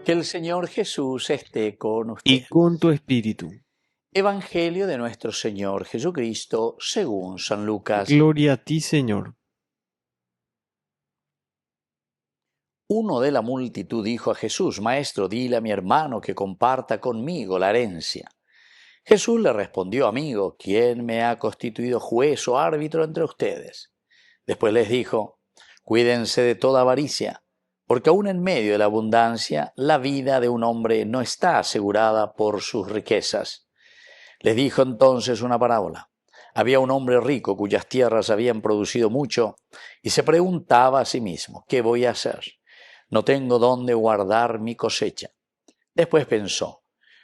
Que el Señor Jesús esté con usted. y con tu espíritu. Evangelio de nuestro Señor Jesucristo según San Lucas. Gloria a ti, Señor. Uno de la multitud dijo a Jesús: Maestro, dile a mi hermano que comparta conmigo la herencia. Jesús le respondió: Amigo, ¿quién me ha constituido juez o árbitro entre ustedes? Después les dijo: Cuídense de toda avaricia, porque aún en medio de la abundancia, la vida de un hombre no está asegurada por sus riquezas. Les dijo entonces una parábola. Había un hombre rico cuyas tierras habían producido mucho y se preguntaba a sí mismo: ¿qué voy a hacer? No tengo dónde guardar mi cosecha. Después pensó: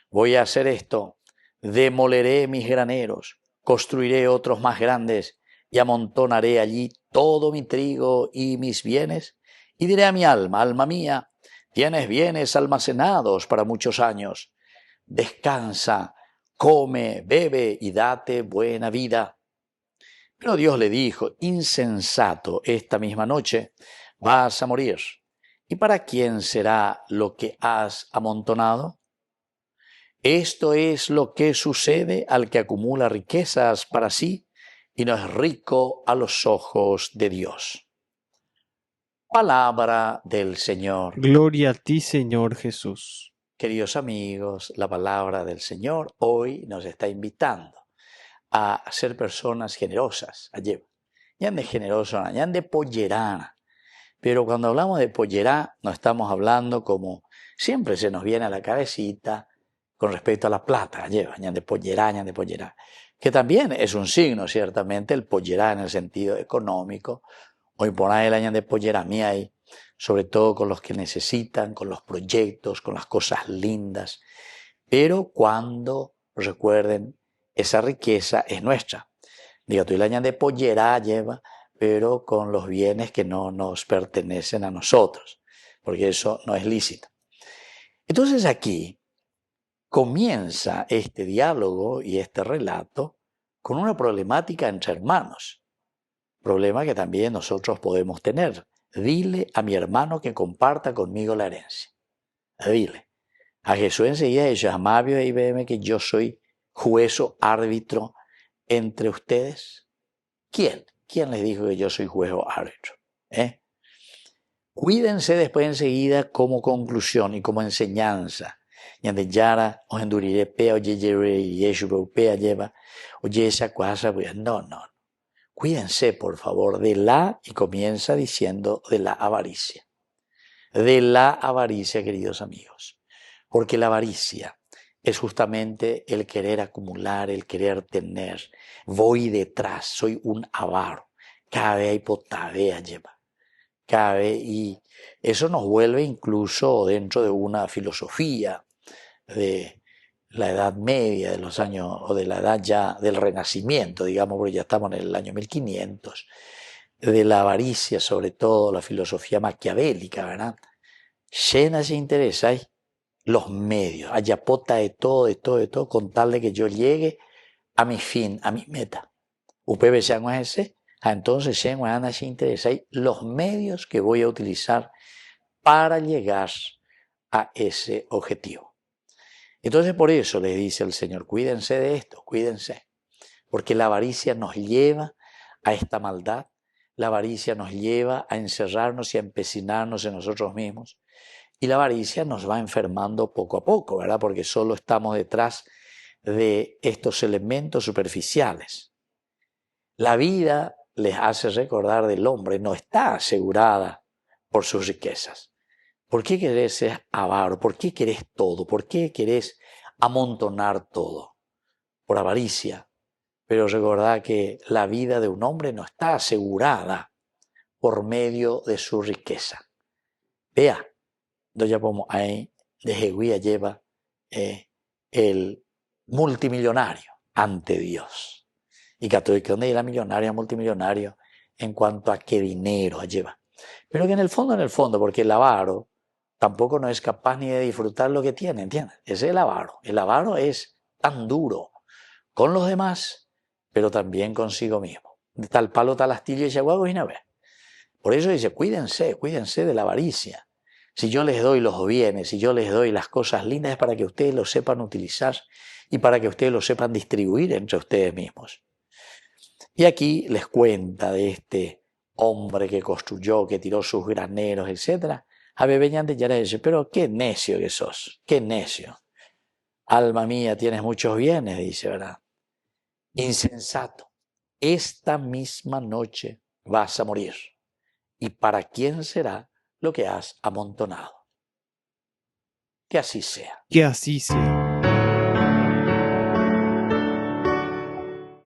voy a hacer esto, demoleré mis graneros, construiré otros más grandes y amontonaré allí todo mi trigo y mis bienes, y diré a mi alma: alma mía, tienes bienes almacenados para muchos años. Descansa, come, bebe y date buena vida. Pero Dios le dijo: insensato, esta misma noche vas a morir. ¿Y para quién será lo que has amontonado? Esto es lo que sucede al que acumula riquezas para sí y no es rico a los ojos de Dios. Palabra del Señor. Gloria a ti, Señor Jesús. Queridos amigos, la palabra del Señor hoy nos está invitando a ser personas generosas. Ñan de generoso, ñan de pollerana. Pero cuando hablamos de pollerá, no estamos hablando como siempre se nos viene a la cabecita con respecto a la plata. Ñan de pollerá, ñan de pollerá. Que también es un signo, ciertamente, el pollerá en el sentido económico. Hoy por ahí el año de pollerá mía hay, sobre todo con los que necesitan, con los proyectos, con las cosas lindas. Pero cuando, recuerden, esa riqueza es nuestra. Diga, tú la de pollera lleva, pero con los bienes que no nos pertenecen a nosotros, porque eso no es lícito. Entonces aquí comienza este diálogo y este relato con una problemática entre hermanos. Problema que también nosotros podemos tener. Dile a mi hermano que comparta conmigo la herencia. Dile. A Jesús enseguida dice: amabio y veme que yo soy juez o árbitro entre ustedes. ¿Quién? ¿Quién les dijo que yo soy juez o árbitro? Cuídense después enseguida como conclusión y como enseñanza. Yande yara o enduriré pea o yeyere yeshu pea lleva o yesa cuasa. No. Cuídense, por favor, de la, y comienza diciendo de la avaricia. De la avaricia, queridos amigos. Porque la avaricia es justamente el querer acumular, el querer tener. Voy detrás, soy un avaro. Cabe y potavea lleva. Cabe, y eso nos vuelve incluso dentro de una filosofía de la Edad Media, de los años, o de la edad ya del Renacimiento, digamos, porque ya estamos en el año 1500, de la avaricia, sobre todo la filosofía maquiavélica, ¿verdad? Llena de interés, hay los medios, ayapota de todo, con tal de que yo llegue a mi fin, a mi meta. Upebe sean ese, entonces sean se interesa, hay los medios que voy a utilizar para llegar a ese objetivo. Entonces por eso les dice el Señor: cuídense de esto, cuídense, porque la avaricia nos lleva a esta maldad, la avaricia nos lleva a encerrarnos y a empecinarnos en nosotros mismos, y la avaricia nos va enfermando poco a poco, ¿verdad? Porque solo estamos detrás de estos elementos superficiales. La vida, les hace recordar, del hombre no está asegurada por sus riquezas. ¿Por qué querés ser avaro? ¿Por qué querés todo? ¿Por qué querés amontonar todo? Por avaricia. Pero recordad que la vida de un hombre no está asegurada por medio de su riqueza. Vea, doña Pomo, ahí de Jehuía lleva el multimillonario ante Dios. Y católico, ¿dónde era millonario, multimillonario? En cuanto a qué dinero lleva. Pero que en el fondo, porque el avaro tampoco no es capaz ni de disfrutar lo que tiene, ¿entiendes? Ese es el avaro. El avaro es tan duro con los demás, pero también consigo mismo. De tal palo, tal astillo y chaguago y no ve. Por eso dice: cuídense de la avaricia. Si yo les doy los bienes, si yo les doy las cosas lindas, es para que ustedes lo sepan utilizar y para que ustedes lo sepan distribuir entre ustedes mismos. Y aquí les cuenta de este hombre que construyó, que tiró sus graneros, etc. A Bebeñante ya le dice, pero qué necio que sos, qué necio. Alma mía, tienes muchos bienes, dice, ¿verdad? Insensato, esta misma noche vas a morir. ¿Y para quién será lo que has amontonado? Que así sea. Que así sea.